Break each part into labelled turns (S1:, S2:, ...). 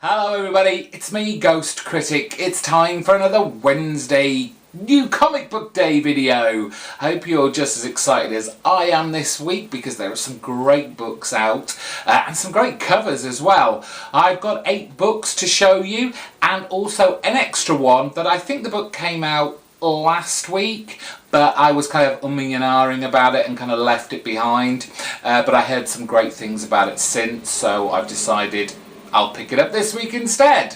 S1: Hello everybody, it's me, GhostCritic. It's time for another Wednesday new comic book day video. I hope you're just as excited as I am this week because there are some great books out and some great covers as well. I've got 8 books to show you and also an extra one that I think the book came out last week, but I was kind of umming and ahhing about it and kind of left it behind, but I heard some great things about it since, so I've decided I'll pick it up this week instead.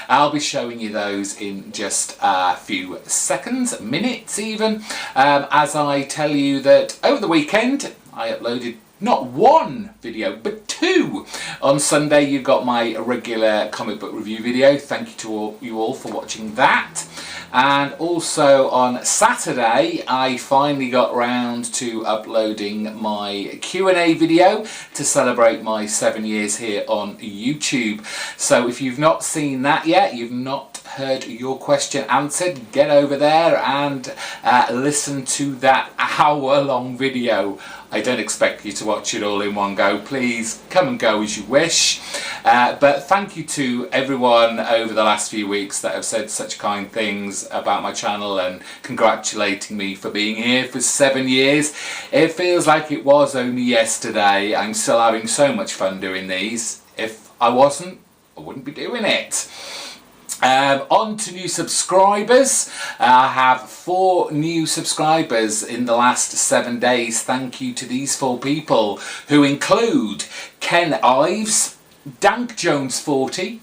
S1: I'll be showing you those in just a few seconds, minutes even, as I tell you that over the weekend I uploaded not one video but 2. On Sunday you got my regular comic book review video. Thank you to you all for watching that. And also on Saturday I finally got round to uploading my Q&A video to celebrate my 7 years here on YouTube. So if you've not seen that yet, you've not heard your question answered, get over there and listen to that hour-long video. I don't expect you to watch it all in one go. Please come and go as you wish. But thank you to everyone over the last few weeks that have said such kind things about my channel and congratulating me for being here for 7 years. It feels like it was only yesterday. I'm still having so much fun doing these. If I wasn't, I wouldn't be doing it. On to new subscribers. I have 4 new subscribers in the last 7 days. Thank you to these 4 people, who include Ken Ives, Dank Jones 40,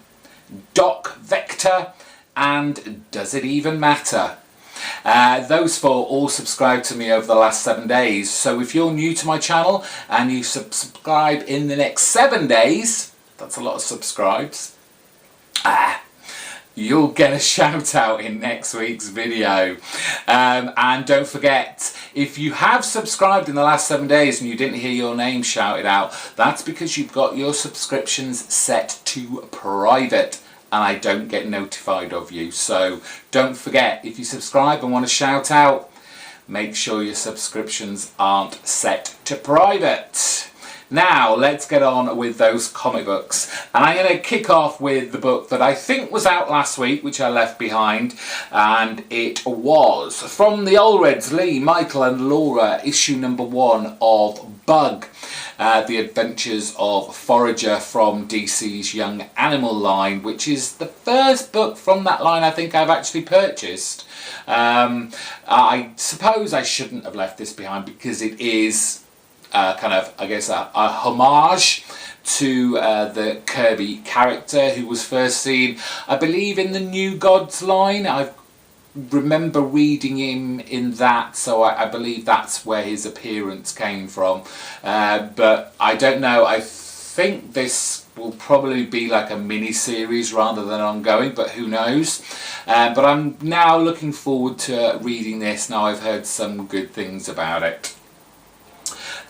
S1: Doc Vector and Does It Even Matter? Those 4 all subscribed to me over the last 7 days. So if you're new to my channel and you subscribe in the next 7 days, that's a lot of subscribes, you'll get a shout out in next week's video. And don't forget, if you have subscribed in the last 7 days and you didn't hear your name shouted out, that's because you've got your subscriptions set to private and I don't get notified of you. So don't forget, if you subscribe and want to shout out, make sure your subscriptions aren't set to private. Now let's get on with those comic books, and I'm going to kick off with the book that I think was out last week, which I left behind, and it was from the Allreds, Lee, Michael and Laura, issue number 1 of Bug, The Adventures of Forager from DC's Young Animal line, which is the first book from that line I think I've actually purchased. I suppose I shouldn't have left this behind because it is kind of, I guess, a homage to the Kirby character who was first seen, I believe, in the New Gods line. I remember reading him in that, so I believe that's where his appearance came from. But I don't know, I think this will probably be like a mini-series rather than ongoing, but who knows. But I'm now looking forward to reading this. Now I've heard some good things about it.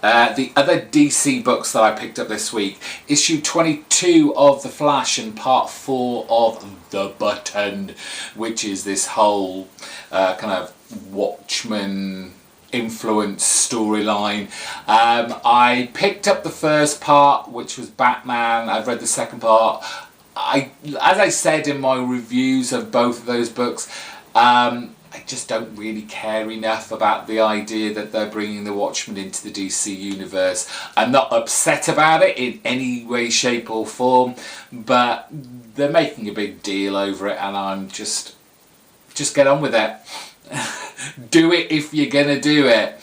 S1: The other DC books that I picked up this week, issue 22 of The Flash and part 4 of The Button, which is this whole kind of Watchmen influence storyline. I picked up the first part, which was Batman. I've read the second part. As I said in my reviews of both of those books, I just don't really care enough about the idea that they're bringing the Watchmen into the DC universe. I'm not upset about it in any way, shape or form, but they're making a big deal over it and I'm just get on with it. Do it if you're gonna do it.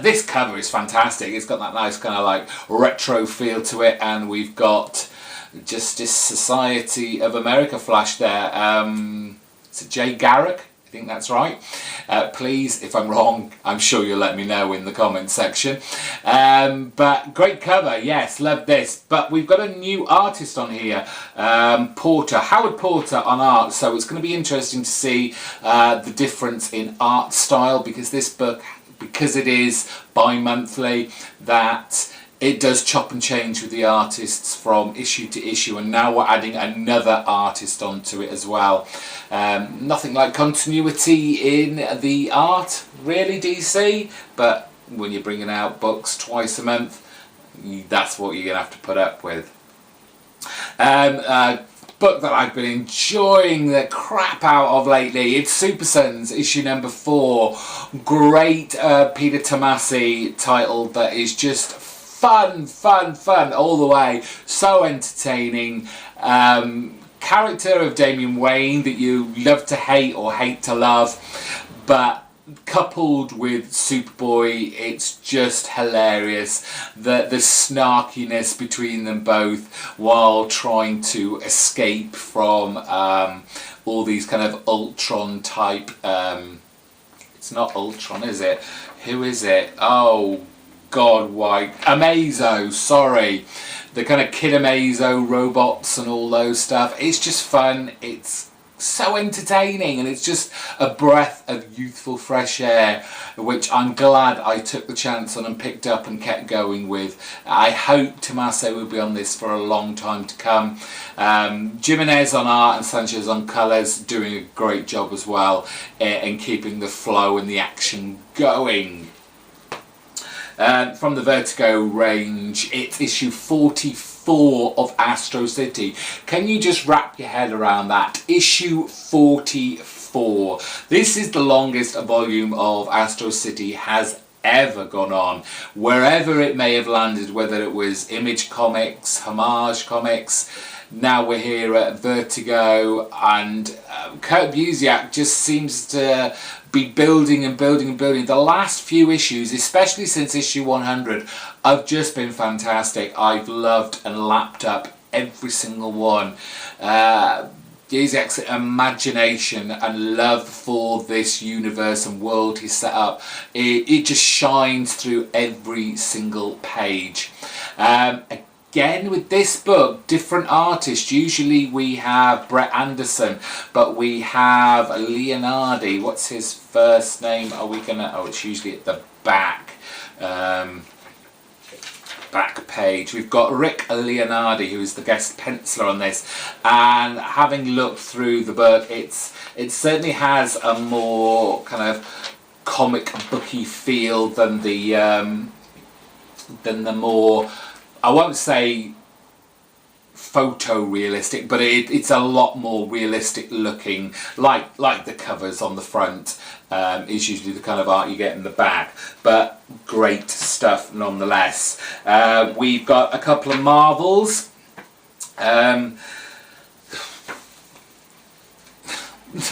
S1: This cover is fantastic. It's got that nice kind of like retro feel to it, and we've got Justice Society of America Flash there. It's Jay Garrick, I think that's right. Please, if I'm wrong, I'm sure you'll let me know in the comment section. But great cover, yes, love this. But we've got a new artist on here, Howard Porter on art. So it's going to be interesting to see the difference in art style, because this book, because it is bi-monthly, that it does chop and change with the artists from issue to issue, and now we're adding another artist onto it as well. Nothing like continuity in the art, really, DC, but when you're bringing out books twice a month, that's what you're going to have to put up with. Book that I've been enjoying the crap out of lately. It's Super Sons issue number 4. Great Peter Tomasi title that is just fun all the way. So entertaining. Character of Damian Wayne that you love to hate or hate to love, but coupled with Superboy, it's just hilarious. The snarkiness between them both while trying to escape from all these kind of Ultron type. It's not Ultron, is it? Who is it? Oh God, why? Amazo, sorry. The kind of Kid Amazo robots and all those stuff. It's just fun. It's so entertaining, and it's just a breath of youthful fresh air, which I'm glad I took the chance on and picked up and kept going with. I hope Tommaso will be on this for a long time to come. Jimenez on art and Sanchez on colours, doing a great job as well in keeping the flow and the action going. From the Vertigo range, it's issue 44 of Astro City. Can you just wrap your head around that? Issue 44. This is the longest a volume of Astro City has ever gone on. Wherever it may have landed, whether it was Image Comics, Homage Comics, now we're here at Vertigo, and Kurt Busiek just seems to be building and building and building. The last few issues, especially since issue 100, have just been fantastic. I've loved and lapped up every single one. Busiek's imagination and love for this universe and world he's set up, it just shines through every single page. Again, with this book, different artists. Usually we have Brett Anderson, but we have Leonardi. What's his first name? Are we gonna? Oh, it's usually at the back. Back page. We've got Rick Leonardi, who is the guest penciler on this, and having looked through the book, it certainly has a more kind of comic booky feel than the more, I won't say photorealistic, but it's a lot more realistic looking, like the covers on the front is usually the kind of art you get in the back, but great stuff nonetheless. We've got a couple of Marvels. The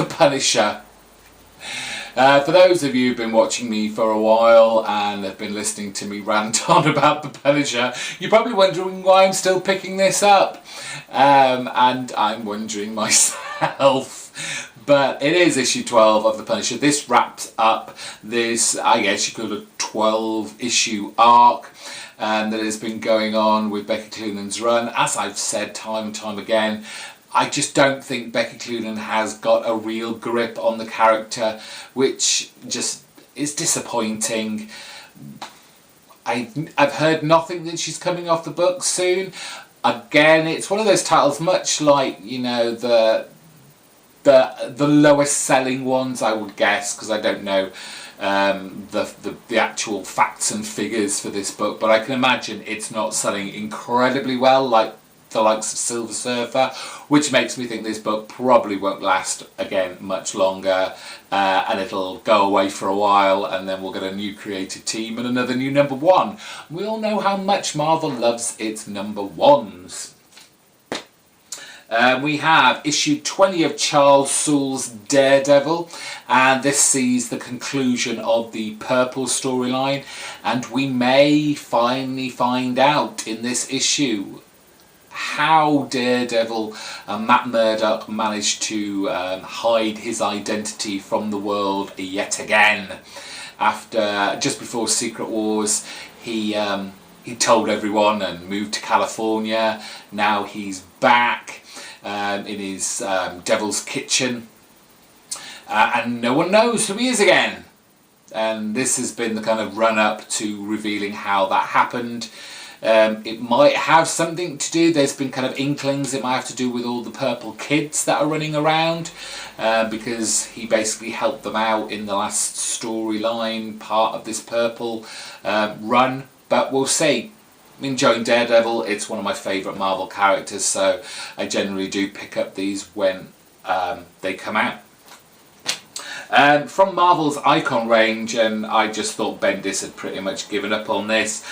S1: Punisher. For those of you who've been watching me for a while and have been listening to me rant on about the Punisher, you're probably wondering why I'm still picking this up. And I'm wondering myself. But it is issue 12 of the Punisher. This wraps up this, I guess you could call it, 12-issue arc that has been going on with Becky Cloonan's run. As I've said time and time again, I just don't think Becky Cloonan has got a real grip on the character, which just is disappointing. I've heard nothing that she's coming off the book soon. Again, it's one of those titles, much like, you know, the lowest selling ones, I would guess, because I don't know the actual facts and figures for this book, but I can imagine it's not selling incredibly well like the likes of Silver Surfer, which makes me think this book probably won't last again much longer, and it'll go away for a while, and then we'll get a new creative team and another new number one. We all know how much Marvel loves its number ones. We have issue 20 of Charles Soule's Daredevil, and this sees the conclusion of the Purple storyline, and we may finally find out in this issue how Daredevil and Matt Murdock managed to hide his identity from the world yet again. After, just before Secret Wars, he told everyone and moved to California. Now he's back in his Devil's Kitchen, and no one knows who he is again. And this has been the kind of run-up to revealing how that happened. It might have something to do, there's been kind of inklings, it might have to do with all the purple kids that are running around, because he basically helped them out in the last storyline part of this Purple run, but we'll see. enjoying Daredevil. It's one of my favourite Marvel characters, so I generally do pick up these when they come out. From Marvel's Icon range, and I just thought Bendis had pretty much given up on this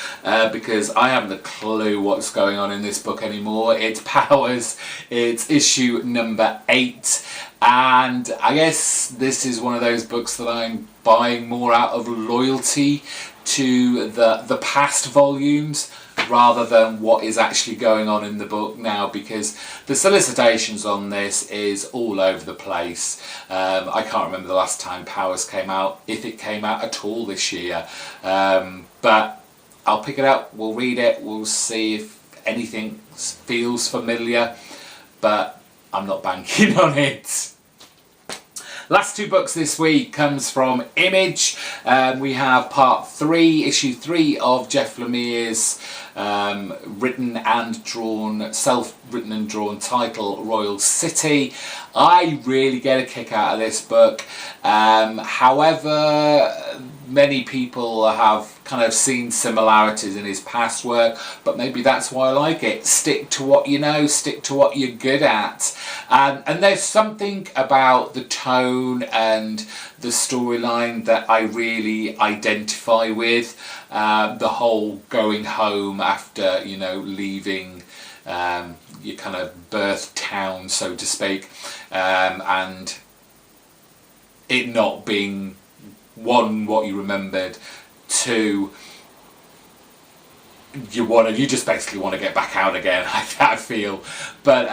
S1: because I haven't a clue what's going on in this book anymore. It's Powers, it's issue number 8, and I guess this is one of those books that I'm buying more out of loyalty to the past volumes rather than what is actually going on in the book now, because the solicitations on this is all over the place. I can't remember the last time Powers came out, if it came out at all this year, but I'll pick it up, we'll read it, we'll see if anything feels familiar, but I'm not banking on it. Last 2 books this week comes from Image. We have part 3, issue 3 of Jeff Lemire's self-written and drawn title, Royal City. I really get a kick out of this book. However, many people have kind of seen similarities in his past work, but maybe that's why I like it. Stick to what you know, stick to what you're good at. And there's something about the tone and the storyline that I really identify with. The whole going home after, you know, leaving your kind of birth town, so to speak, and it not being, 1, what you remembered, 2, you just basically want to get back out again. I feel, but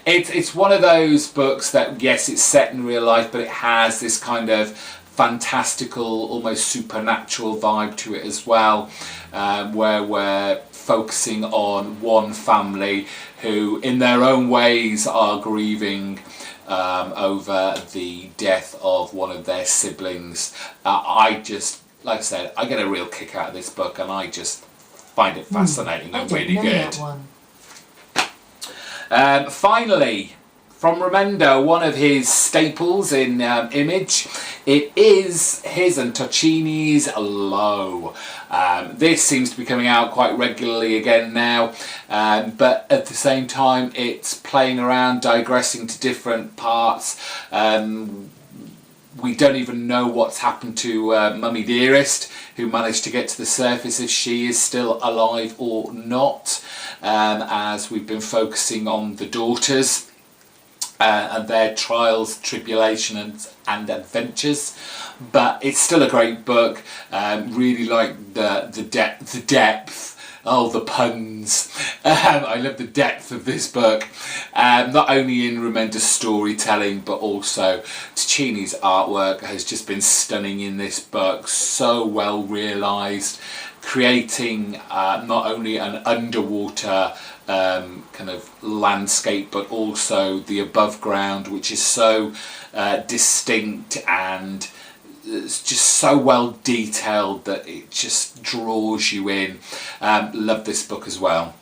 S1: it's one of those books that, yes, it's set in real life, but it has this kind of fantastical, almost supernatural vibe to it as well, where we're focusing on one family who in their own ways are grieving over the death of one of their siblings. I just, like I said, I get a real kick out of this book, and I just find it fascinating and really good. Finally, from Remendo, one of his staples in Image, it is his and Tocchini's Low. This seems to be coming out quite regularly again now, but at the same time it's playing around, digressing to different parts. We don't even know what's happened to Mummy Dearest, who managed to get to the surface if she is still alive or not, as we've been focusing on the daughters and their trials, tribulations and adventures. But it's still a great book. Really like the depth. Oh, the puns. I love the depth of this book. Not only in Remender's storytelling, but also Tocchini's artwork has just been stunning in this book. So well realised, creating not only an underwater kind of landscape, but also the above ground, which is so distinct, and it's just so well detailed that it just draws you in. Love this book as well.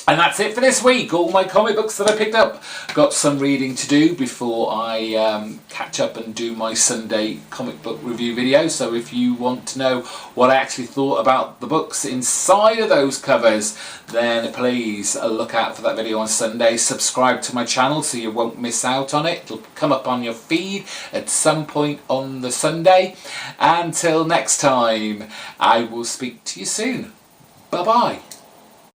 S1: And that's it for this week. All my comic books that I picked up. Got some reading to do before I catch up and do my Sunday comic book review video. So if you want to know what I actually thought about the books inside of those covers, then please look out for that video on Sunday. Subscribe to my channel so you won't miss out on it. It'll come up on your feed at some point on the Sunday. Until next time, I will speak to you soon. Bye bye.